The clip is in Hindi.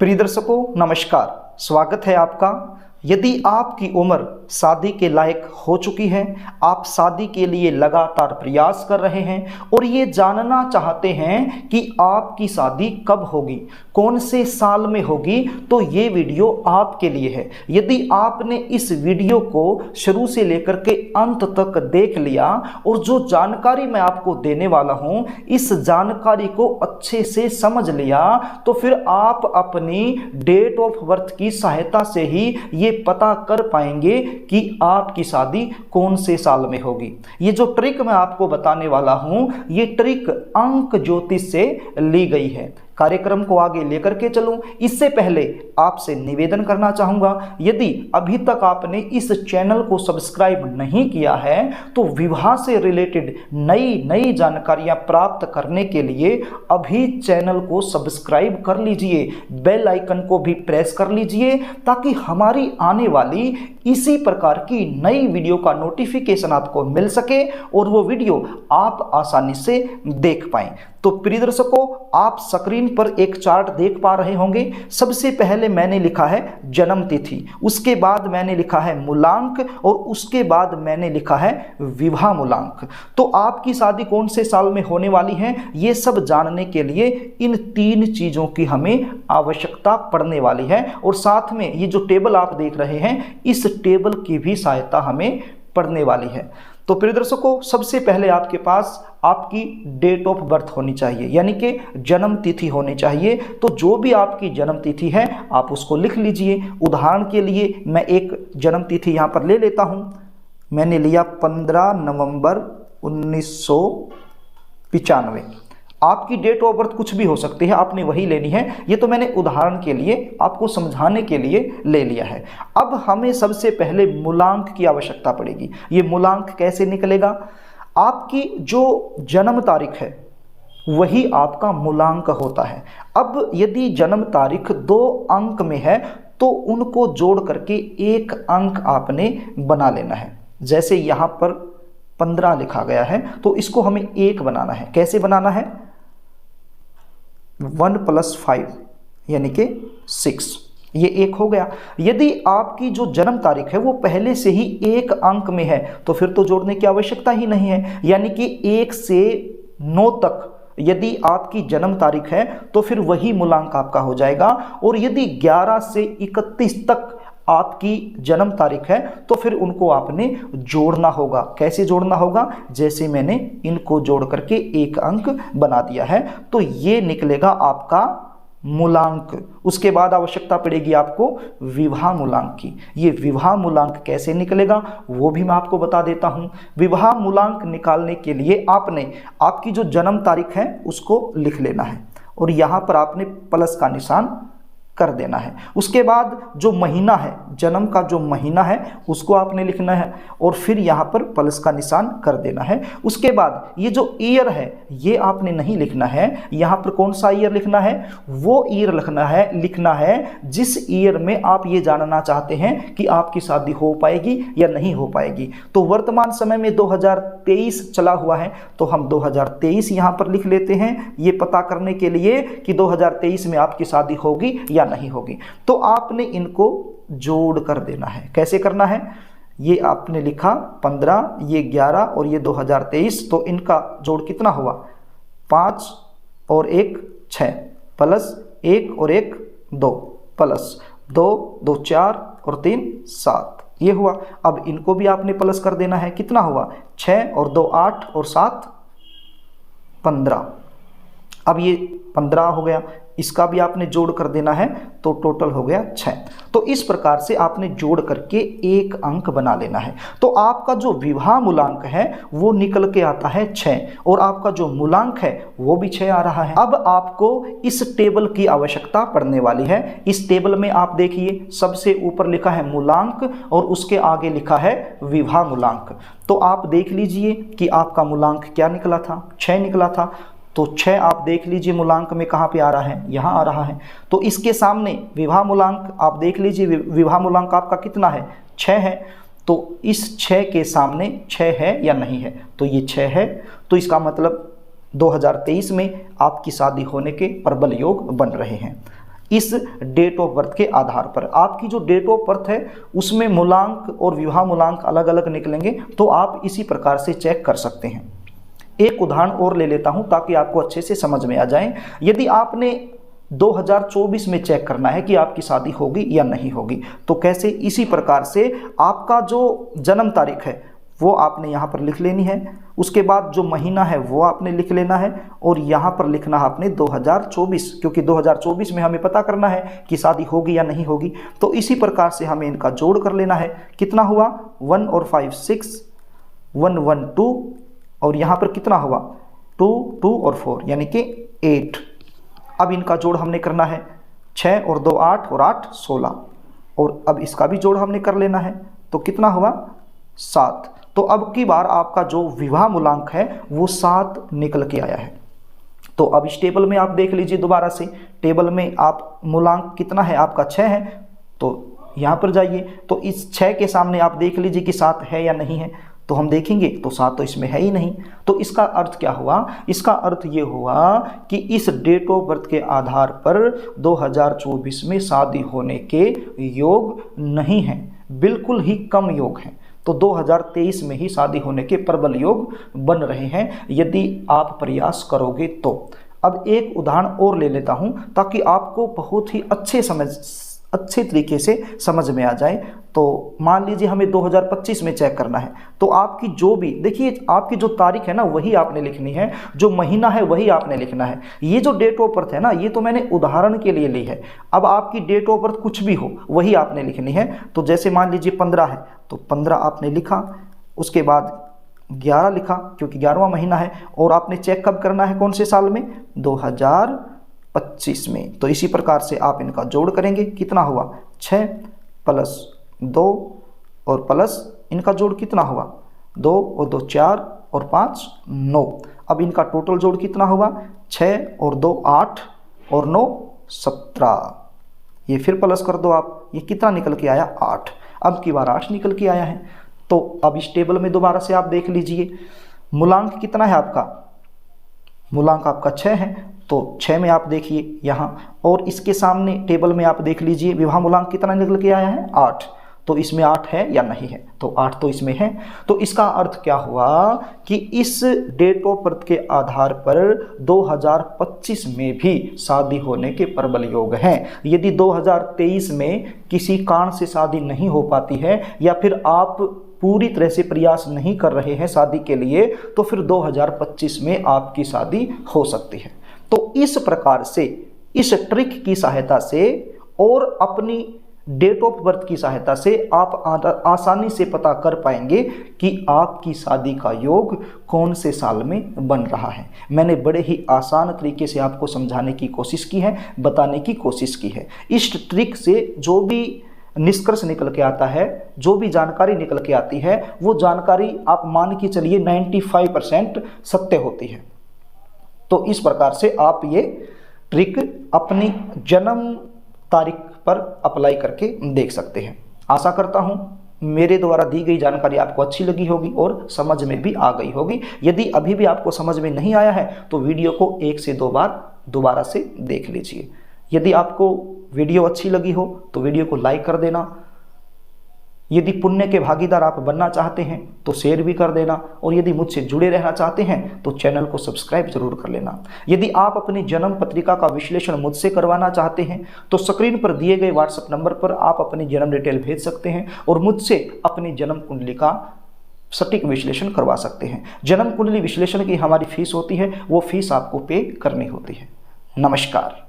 प्रिय दर्शकों नमस्कार, स्वागत है आपका। यदि आपकी उम्र शादी के लायक हो चुकी है, आप शादी के लिए लगातार प्रयास कर रहे हैं और ये जानना चाहते हैं कि आपकी शादी कब होगी, कौन से साल में होगी, तो ये वीडियो आपके लिए है। यदि आपने इस वीडियो को शुरू से लेकर के अंत तक देख लिया और जो जानकारी मैं आपको देने वाला हूँ इस जानकारी को अच्छे से समझ लिया, तो फिर आप अपनी डेट ऑफ बर्थ की सहायता से ही ये पता कर पाएंगे कि आपकी शादी कौन से साल में होगी। ये जो ट्रिक मैं आपको बताने वाला हूं, ये ट्रिक अंक ज्योतिष से ली गई है। कार्यक्रम को आगे लेकर के चलूं, इससे पहले आपसे निवेदन करना चाहूँगा, यदि अभी तक आपने इस चैनल को सब्सक्राइब नहीं किया है तो विवाह से रिलेटेड नई नई जानकारियां प्राप्त करने के लिए अभी चैनल को सब्सक्राइब कर लीजिए, बेल आइकन को भी प्रेस कर लीजिए ताकि हमारी आने वाली इसी प्रकार की नई वीडियो का नोटिफिकेशन आपको मिल सके और वो वीडियो आप आसानी से देख पाएं। तो प्रिय दर्शकों, आप स्क्रीन पर एक चार्ट देख पा रहे होंगे। सबसे पहले मैंने लिखा है जन्म तिथि, उसके बाद मैंने लिखा है मूलांक और उसके बाद मैंने लिखा है विवाह मूलांक। तो आपकी शादी कौन से साल में होने वाली है, ये सब जानने के लिए इन तीन चीज़ों की हमें आवश्यकता पड़ने वाली है और साथ में ये जो टेबल आप देख रहे हैं इस टेबल की भी सहायता हमें पड़ने वाली है। तो प्रिय दर्शकों, सबसे पहले आपके पास आपकी डेट ऑफ बर्थ होनी चाहिए, यानी कि जन्म तिथि होनी चाहिए। तो जो भी आपकी जन्म तिथि है आप उसको लिख लीजिए। उदाहरण के लिए मैं एक जन्म तिथि यहाँ पर ले लेता हूँ। मैंने लिया 15 नवंबर 1995। आपकी डेट ऑफ बर्थ कुछ भी हो सकती है, आपने वही लेनी है। ये तो मैंने उदाहरण के लिए आपको समझाने के लिए ले लिया है। अब हमें सबसे पहले मूलांक की आवश्यकता पड़ेगी। ये मूलांक कैसे निकलेगा? आपकी जो जन्म तारीख है वही आपका मूलांक होता है। अब यदि जन्म तारीख 2 अंक में है तो उनको जोड़ करके एक अंक आपने बना लेना है। जैसे यहाँ पर 15 लिखा गया है तो इसको हमें 1 बनाना है। कैसे बनाना है? 1 + 5 यानी कि 6, ये 1 हो गया। यदि आपकी जो जन्म तारीख है वो पहले से ही 1 अंक में है तो फिर तो जोड़ने की आवश्यकता ही नहीं है, यानी कि 1 से 9 तक यदि आपकी जन्म तारीख है तो फिर वही मूलांक आपका हो जाएगा। और यदि 11 से 31 तक आपकी जन्म तारीख है तो फिर उनको आपने जोड़ना होगा। कैसे जोड़ना होगा? जैसे मैंने इनको जोड़ करके एक अंक बना दिया है तो ये निकलेगा आपका मूलांक। उसके बाद आवश्यकता पड़ेगी आपको विवाह मूलांक की। ये विवाह मूलांक कैसे निकलेगा वो भी मैं आपको बता देता हूँ। विवाह मूलांक निकालने के लिए आपने आपकी जो जन्म तारीख है उसको लिख लेना है और यहाँ पर आपने प्लस का निशान कर देना है। उसके बाद जो महीना है, जन्म का जो महीना है उसको आपने लिखना है और फिर यहाँ पर प्लस का निशान कर देना है। उसके बाद ये जो ईयर है ये आपने नहीं लिखना है। यहाँ पर कौन सा ईयर लिखना है? वो ईयर लिखना है जिस ईयर में आप ये जानना चाहते हैं कि आपकी शादी हो पाएगी या नहीं हो पाएगी। तो वर्तमान समय में 2023 चला हुआ है तो हम 2023 यहाँ पर लिख लेते हैं, ये पता करने के लिए कि 2023 में आपकी शादी होगी या नहीं होगी। तो आपने इनको जोड़ कर देना है। कैसे करना है? ये आपने लिखा 15, ये 11 और ये 2023, तो इनका जोड़ कितना हुआ? 5 और 1 6 प्लस 1 और 1 2 प्लस 2 2 4 और 3 7, ये हुआ। अब इनको भी आपने प्लस कर देना है। कितना हुआ? 6 और 2 8 और 7 15। अब ये 15 हो गया, इसका भी आपने जोड़ कर देना है तो टोटल हो गया 6। तो इस प्रकार से आपने जोड़ करके एक अंक बना लेना है। तो आपका जो विवाह मूलांक है वो निकल के आता है 6 और आपका जो मूलांक है वो भी 6 आ रहा है। अब आपको इस टेबल की आवश्यकता पड़ने वाली है। इस टेबल में आप देखिए सबसे ऊपर लिखा है मूलांक और उसके आगे लिखा है विवाह मूलांक। तो आप देख लीजिए कि आपका मूलांक क्या निकला था? 6 निकला था। तो 6 आप देख लीजिए मूलांक में कहाँ पे आ रहा है? यहाँ आ रहा है। तो इसके सामने विवाह मूलांक आप देख लीजिए, विवाह मूलांक आपका कितना है? 6 है। तो इस 6 के सामने 6 है या नहीं है? तो ये 6 है। तो इसका मतलब 2023 में आपकी शादी होने के प्रबल योग बन रहे हैं। इस डेट ऑफ बर्थ के आधार पर। आपकी जो डेट ऑफ बर्थ है उसमें मूलांक और विवाह मूलांक अलग अलग निकलेंगे, तो आप इसी प्रकार से चेक कर सकते हैं। एक उदाहरण और ले लेता हूं ताकि आपको अच्छे से समझ में आ जाए। यदि आपने 2024 में चेक करना है कि आपकी शादी होगी या नहीं होगी, तो कैसे? इसी प्रकार से आपका जो जन्म तारीख है वो आपने यहाँ पर लिख लेनी है, उसके बाद जो महीना है वो आपने लिख लेना है, और यहाँ पर लिखना है आपने 2024, क्योंकि 2024 में हमें पता करना है कि शादी होगी या नहीं होगी। तो इसी प्रकार से हमें इनका जोड़ कर लेना है। कितना हुआ? 1 और 5 6, 1 1 2, और यहाँ पर कितना हुआ? 2 2 और 4 यानी कि 8। अब इनका जोड़ हमने करना है, 6 और 2 8 और 8 16, और अब इसका भी जोड़ हमने कर लेना है, तो कितना हुआ? 7। तो अब की बार आपका जो विवाह मूलांक है वो 7 निकल के आया है। तो अब इस टेबल में आप देख लीजिए दोबारा से, टेबल में आप मूलांक कितना है आपका? 6 है, तो यहाँ पर जाइए, तो इस 6 के सामने आप देख लीजिए कि 7 है या नहीं है, तो हम देखेंगे तो 7 तो इसमें है ही नहीं। तो इसका अर्थ क्या हुआ? इसका अर्थ ये हुआ कि इस डेट ऑफ बर्थ के आधार पर 2024 में शादी होने के योग नहीं है, बिल्कुल ही कम योग हैं। तो 2023 में ही शादी होने के प्रबल योग बन रहे हैं यदि आप प्रयास करोगे तो। अब एक उदाहरण और ले लेता हूं ताकि आपको बहुत ही अच्छे तरीके से समझ में आ जाए। तो मान लीजिए हमें 2025 में चेक करना है, तो आपकी जो भी, देखिए आपकी जो तारीख है ना वही आपने लिखनी है, जो महीना है वही आपने लिखना है। ये जो डेट ऑफ बर्थ है ना, ये तो मैंने उदाहरण के लिए ली है। अब आपकी डेट ऑफ बर्थ कुछ भी हो वही आपने लिखनी है। तो जैसे मान लीजिए 15 है, तो 15 आपने लिखा, उसके बाद 11 लिखा क्योंकि 11वां महीना है, और आपने चेक कब करना है, कौन से साल में? 2025 में। तो इसी प्रकार से आप इनका जोड़ करेंगे, कितना हुआ? 6 प्लस 2 और प्लस इनका जोड़ कितना हुआ? 2 और 2 4 और 5 9। अब इनका टोटल जोड़ कितना हुआ? 6 और 2 8 और 9 17। ये फिर प्लस कर दो आप, ये कितना निकल के आया? 8। अब की बार 8 निकल के आया है। तो अब इस टेबल में दोबारा से आप देख लीजिए, मूलांक कितना है आपका? मूलांक आपका 6 है, तो 6 में आप देखिए यहाँ, और इसके सामने टेबल में आप देख लीजिए विवाह मूलांक कितना निकल के आया है? 8। तो इसमें 8 है या नहीं है? तो 8 तो इसमें है। तो इसका अर्थ क्या हुआ कि इस डेट ऑफ बर्थ के आधार पर 2025 में भी शादी होने के प्रबल योग हैं। यदि 2023 में किसी कारण से शादी नहीं हो पाती है, या फिर आप पूरी तरह से प्रयास नहीं कर रहे हैं शादी के लिए, तो फिर 2025 में आपकी शादी हो सकती है। तो इस प्रकार से, इस ट्रिक की सहायता से और अपनी डेट ऑफ बर्थ की सहायता से आप आसानी से पता कर पाएंगे कि आपकी शादी का योग कौन से साल में बन रहा है। मैंने बड़े ही आसान तरीके से आपको समझाने की कोशिश की है, बताने की कोशिश की है। इस ट्रिक से जो भी निष्कर्ष निकल के आता है, जो भी जानकारी निकल के आती है, वो जानकारी आप मान के चलिए 95% सत्य होती है। तो इस प्रकार से आप ये ट्रिक अपनी जन्म तारीख पर अप्लाई करके देख सकते हैं। आशा करता हूं मेरे द्वारा दी गई जानकारी आपको अच्छी लगी होगी और समझ में भी आ गई होगी। यदि अभी भी आपको समझ में नहीं आया है तो वीडियो को 1 से 2 बार दोबारा से देख लीजिए। यदि आपको वीडियो अच्छी लगी हो तो वीडियो को लाइक कर देना। यदि पुण्य के भागीदार आप बनना चाहते हैं तो शेयर भी कर देना, और यदि मुझसे जुड़े रहना चाहते हैं तो चैनल को सब्सक्राइब जरूर कर लेना। यदि आप अपनी जन्म पत्रिका का विश्लेषण मुझसे करवाना चाहते हैं तो स्क्रीन पर दिए गए व्हाट्सएप नंबर पर आप अपनी जन्म डिटेल भेज सकते हैं और मुझसे अपनी जन्म कुंडली का सटीक विश्लेषण करवा सकते हैं। जन्म कुंडली विश्लेषण की हमारी फीस होती है, वो फीस आपको पे करनी होती है। नमस्कार।